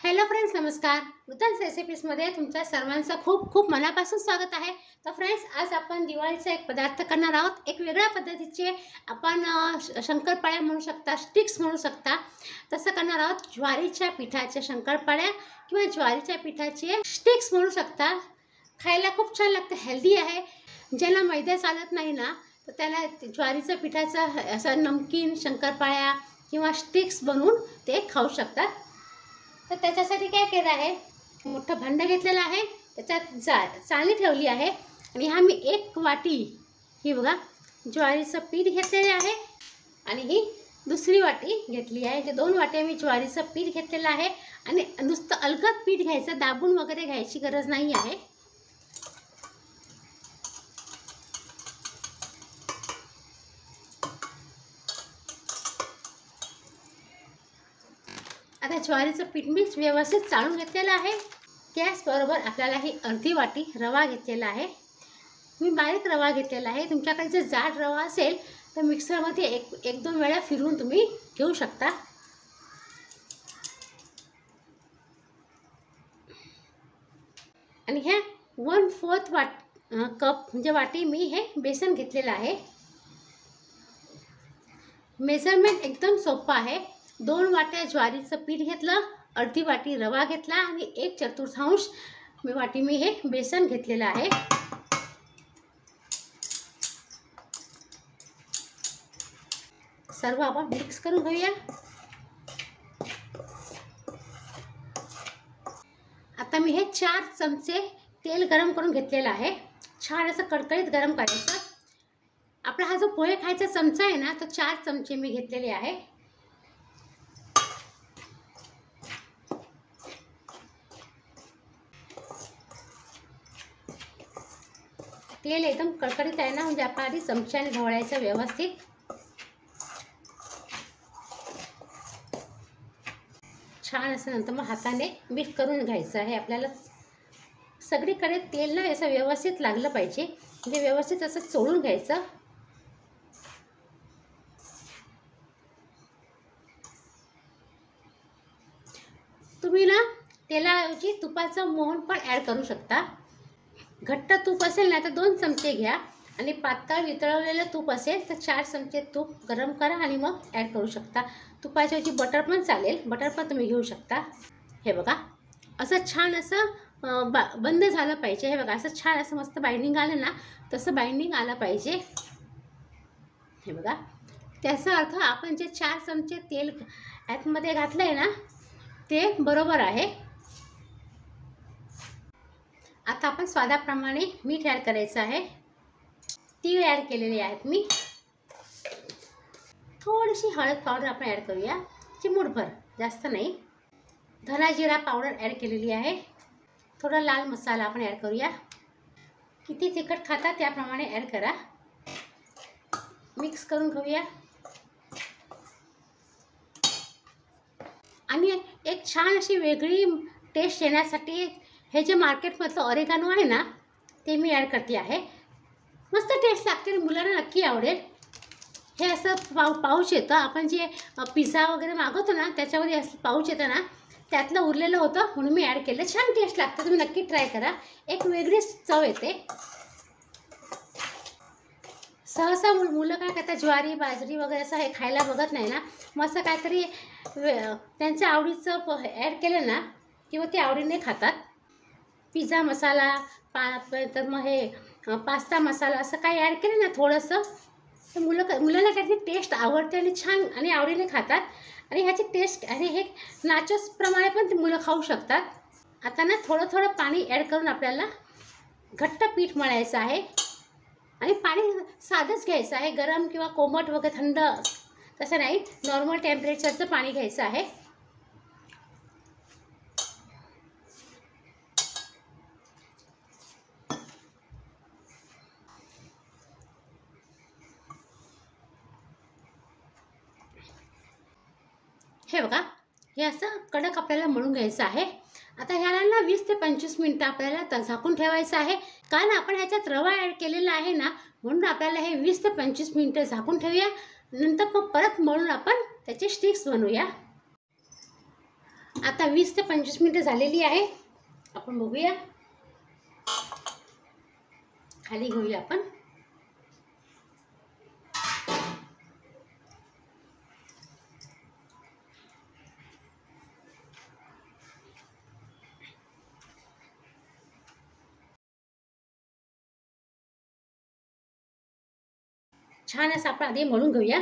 Hello friends, नमस्कार. नूतन रेसिपीजमध्ये तुमच्या सर्वांचं खूप खूप मनापासून स्वागत आहे. तर फ्रेंड्स, आज आपण दिवाळीचा एक पदार्थ करणार आहोत. एक वेगळ्या पद्धतीचे आपण शंकरपाळ्या म्हणू शकता, स्टिक्स म्हणू शकता, तसं करणार आहोत. ज्वारीच्या पिठाच्या शंकरपाळ्या किंवा ज्वारीच्या पिठाचे स्टिक्स म्हणू शकता. खायला खूप छान लागतं, हेल्दी आहे. ज्याला मैदा चालत नाही ना, तर त्याला ज्वारीच्या पिठाचा असं नमकीन शंकरपाळ्या किंवा स्टिक्स बनवून ते खाऊ शकतात. तर त्याच्यासाठी काय केलं आहे, मोठं भांडं घेतलेलं आहे, त्याच्यात चाळणी ठेवली आहे आणि हा मी एक वाटी ही बघा ज्वारीचं पीठ घेतलेले आहे आणि ही दुसरी वाटी घेतली आहे. जे 2 वाट्या मी ज्वारीचं पीठ घेतलेलं आहे आणि नुसतं अलगद पीठ घ्यायचं, दाबून वगैरे घ्यायची गरज नाही आहे. आता ज्वारीचं पीठ मी व्यवस्थित चाळून घेतलेलं आहे. त्याचबरोबर आपल्याला ही अर्धी वाटी रवा घेतलेला आहे. मी बारीक रवा घेतलेला आहे. तुमच्याकडे जर जाड रवा असेल तर मिक्सरमध्ये एक 2 वेळा फिरवून तुम्ही घेऊ शकता. आणि ह्या 1/4 कप म्हणजे वाटी मी हे बेसन घेतलेलं आहे. मेजरमेंट एकदम सोपं आहे. 2 वाट्या ज्वारीचं पीठ घेतलं, अर्धी वाटी रवा घेतला आणि 1/4 वाटी मी हे बेसन घेतलेलं आहे. सर्व आपण मिक्स करून घेऊया. आता मी हे 4 चमचे तेल गरम करून घेतलेलं आहे. छान असं कडकडीत गरम करायचं. आपला हा जो पोहे खायचा चमचा आहे ना, तो 4 चमचे मी घेतलेले आहे. तेल एकदम कडकडीत आहे ना, म्हणजे आपण आधी चमच्याने ढवळायचं व्यवस्थित. छान असं नंतर मग हाताने मिक्स करून घ्यायचं आहे. आपल्याला सगळीकडे तेल ना असं व्यवस्थित लागलं पाहिजे, म्हणजे व्यवस्थित असं चोळून घ्यायचं. तुम्ही ना तेलाऐवजी तुपाचं मोहन पण ॲड करू शकता. घट्ट तूप असेल ना तर 2 चमचे घ्या आणि पातळ वितळवलेलं तूप असेल तर 4 चमचे तूप गरम करा आणि मग ॲड करू शकता. तुपाच्या ऐवजी बटर पण चालेल, बटर पण तुम्ही घेऊ शकता. हे बघा असं छान असं बंद झालं पाहिजे. हे बघा असं छान असं मस्त बाइंडिंग आलं ना, तसं बाइंडिंग आलं पाहिजे. हे बघा, त्याचा अर्थ आपण जे 4 चमचे तेल ॲपमध्ये घातलं आहे ना, ते बरोबर आहे. आता आपण स्वादाप्रमाणे मीठ ॲड करायचं आहे. तीळ ॲड केलेले आहेत मी. थोडीशी हळद पावडर आपण ॲड करूया, चिमूटभर, जास्त नाही. धना जिरा पावडर ॲड केलेली आहे. थोडा लाल मसाला आपण ॲड करूया. किती तिखट खाता त्याप्रमाणे ॲड करा. मिक्स करून घेऊया. आणि एक छान अशी वेगळी टेस्ट येण्यासाठी हे जे मार्केटमधलं ऑरेगानो आहे ना, ते मी ॲड करते आहे. मस्त टेस्ट लागते, मुलांना नक्की आवडेल. हे असं पाऊच येतं, आपण जे पिझ्झा वगैरे मागवतो ना त्याच्यामध्ये असं पाऊच येतं ना, त्यातलं उरलेलं होतं म्हणून मी ॲड केलं. छान टेस्ट लागतं, तुम्ही नक्की ट्राय करा. एक वेगळीच चव येते. सहसा मुलं काय करतात, ज्वारी बाजरी वगैरे असं हे खायला बघत नाही ना, मग असं काहीतरी त्यांच्या आवडीचं ॲड केलं ना किंवा ते आवडीने खातात. पिझ्झा मसाला तर मग हे पास्ता मसाला असं काही ॲड केलं ना थोडंसं, तर मुलांना काहीतरी टेस्ट आवडते आणि छान आणि आवडीने खातात. आणि ह्याची टेस्ट आणि हे नाचोसप्रमाणे पण ते मुलं खाऊ शकतात. आता ना थोडं पाणी ॲड करून आपल्याला घट्ट पीठ मळायचं आहे. आणि पाणी साधंच घ्यायचं आहे, गरम किंवा कोमट वगैरे थंड तसं नाही, नॉर्मल टेम्परेचरचं पाणी घ्यायचं आहे. हे बघा, हे असं कडक आपल्याला मळून घ्यायचं आहे. आता ह्याला ना 20 ते 25 मिनिटं आपल्याला झाकून ठेवायचं आहे. कारण आपण ह्याच्यात रवा ॲड केलेला आहे ना, म्हणून आपल्याला हे 20 ते 25 मिनिटं झाकून ठेवूया. नंतर मग परत मळून आपण त्याचे स्टिक्स बनवूया. आता 20 ते 25 मिनिटं झालेली आहे. आपण बघूया, खाली घेऊया आपण. छान असं आपण आधी मळून घेऊया.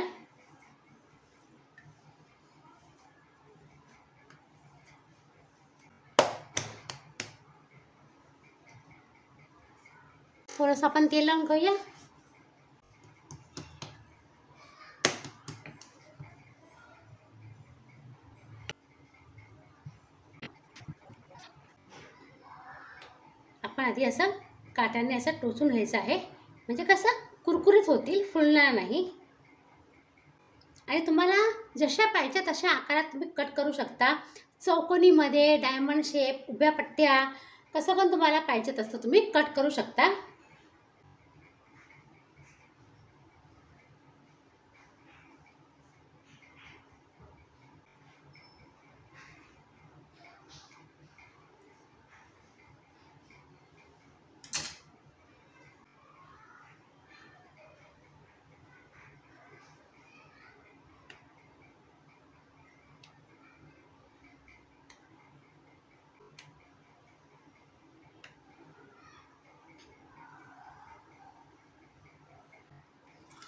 थोडंसं आपण तेल लावून घेऊया. आपण आधी असं काट्याने असं टोचून घ्यायचं आहे, म्हणजे कसं कुरकुरीत होतील, फुलणार नाही. आणि तुम्हाला जशा पाहिजे तशा आकारात तुम्ही कट करू शकता. चौकोनीमध्ये, डायमंड शेप, उभ्या पट्ट्या, कसं पण तुम्हाला पाहिजे तसं तुम्ही कट करू शकता.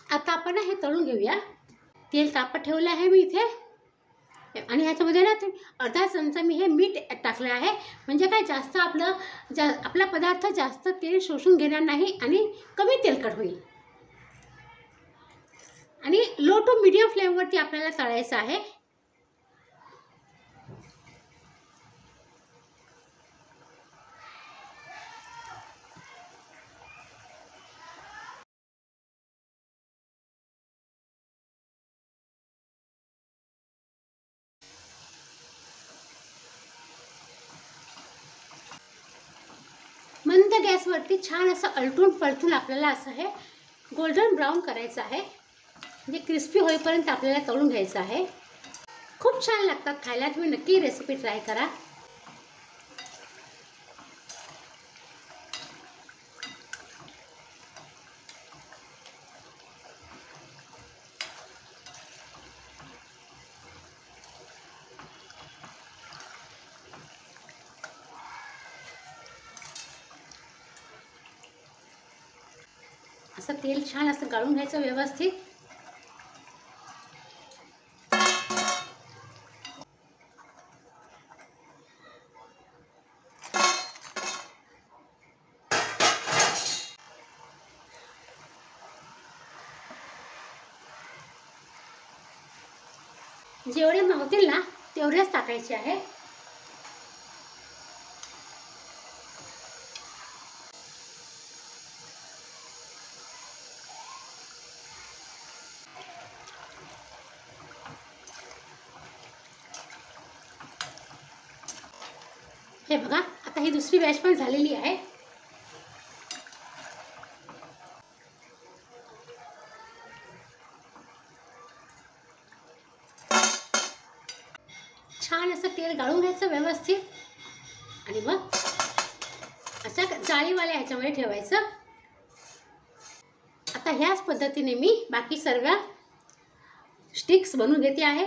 आता आपण हे तळून घेऊया. तेल तापत ठेवलं आहे मी इथे, आणि ह्याच्यामध्ये ना अर्धा चमचा मी हे मीठ टाकलं आहे, म्हणजे काय जास्त आपला पदार्थ जास्त तेल शोषून घेणार नाही आणि कमी तेलकट होईल. आणि लो टू मीडियम फ्लेमवरती आपल्याला तळायचं आहे. मंद गॅसवरती छान असं अलटून पलटून आपल्याला असं हे गोल्डन ब्राऊन करायचं आहे, म्हणजे क्रिस्पी होईपर्यंत आपल्याला तळून घ्यायचं आहे. खूप छान लागतात खायला. तुम्ही नक्की रेसिपी ट्राय करा. असं तेल छान असं गाळून घ्यायचं व्यवस्थित. जेवढे मावतील ना तेवढेच टाकायचे आहे. हे बघा, आता ही दुसरी बॅच पण झालेली आहे. छान असं तेल गाळून घ्यायचं व्यवस्थित, आणि मग अशा जाळीवाल्या ह्याच्यामध्ये ठेवायचं. आता ह्याच पद्धतीने मी बाकी सर्व स्टिक्स बनवून घेते आहे.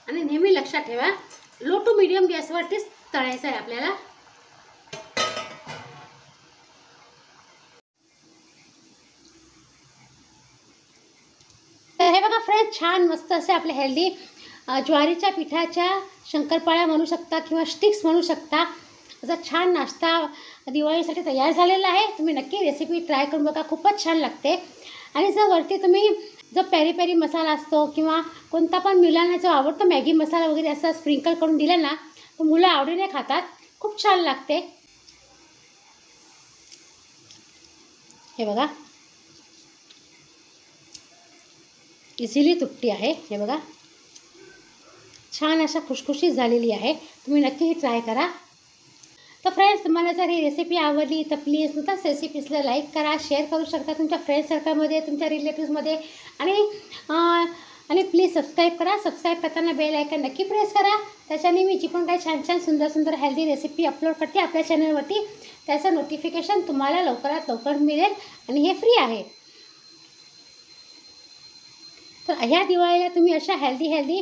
आणि नेहमी लक्षात ठेवा, लो टू मीडियम गॅसवरतीच तळायचं आहे आपल्याला. तर हे बघा फ्रेंड्स, छान मस्त असे आपले हेल्दी ज्वारीच्या पिठाच्या शंकरपाळ्या म्हणू शकता किंवा स्टिक्स म्हणू शकता. असा छान नाश्ता दिवाळीसाठी तयार झालेला आहे. तुम्ही नक्की रेसिपी ट्राय करून बघा, खूपच छान लागते. आणि जर वरती तुम्ही जो पेरी पेरी मसाला असतो किंवा कोणता पण मुलांना जो आवडतो मॅगी मसाला वगैरे असं स्प्रिंकल करून दिला ना, तर मुलं आवडीने खातात. खूप छान लागते. हे बघा, इझिली तुटती आहे. हे बघा, छान अशा खुशखुशीत झालेली आहे. तुम्ही नक्की ही ट्राय करा. तर फ्रेंड्स, तुम्हाला जर ही रेसिपी आवडली तर प्लीज नूतन रेसिपीजला लाईक करा, शेअर करू शकता तुमच्या फ्रेंड सर्कलमध्ये, तुमच्या रिलेटिव्समध्ये आणि प्लीज सबस्क्राईब करा. सबस्क्राईब करताना बेल आयकन नक्की प्रेस करा. त्याच्याने मी जी पण काही छान छान सुंदर सुंदर हेल्दी रेसिपी अपलोड करते आपल्या चॅनलवरती, त्याचं नोटिफिकेशन तुम्हाला लवकरात लवकर मिळेल आणि हे फ्री आहे. तर ह्या दिवाळीला तुम्ही अशा हेल्दी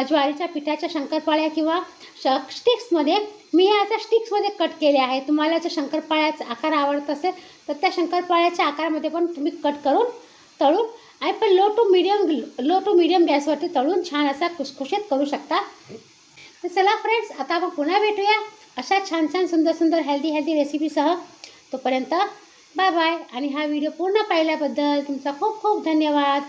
ज्वारीच्या पिठाच्या शंकरपाळ्या किंवा स्टिक्समध्ये, मी ह्या अशा स्टिक्समध्ये कट केले आहे. तुम्हाला जर शंकरपाळ्याचा आकार आवडत असेल तर त्या शंकरपाळ्याच्या आकारामध्ये पण तुम्ही कट करून तळून आणि पण लो टू मीडियम गॅसवरती तळून छान असा खुसखुशीत करू शकता. तर चला फ्रेंड्स, आता आपण पुन्हा भेटूया अशा छान छान सुंदर सुंदर हेल्दी रेसिपीसह. तोपर्यंत बाय बाय. आणि हा व्हिडिओ पूर्ण पाहिल्याबद्दल तुमचा खूप खूप धन्यवाद.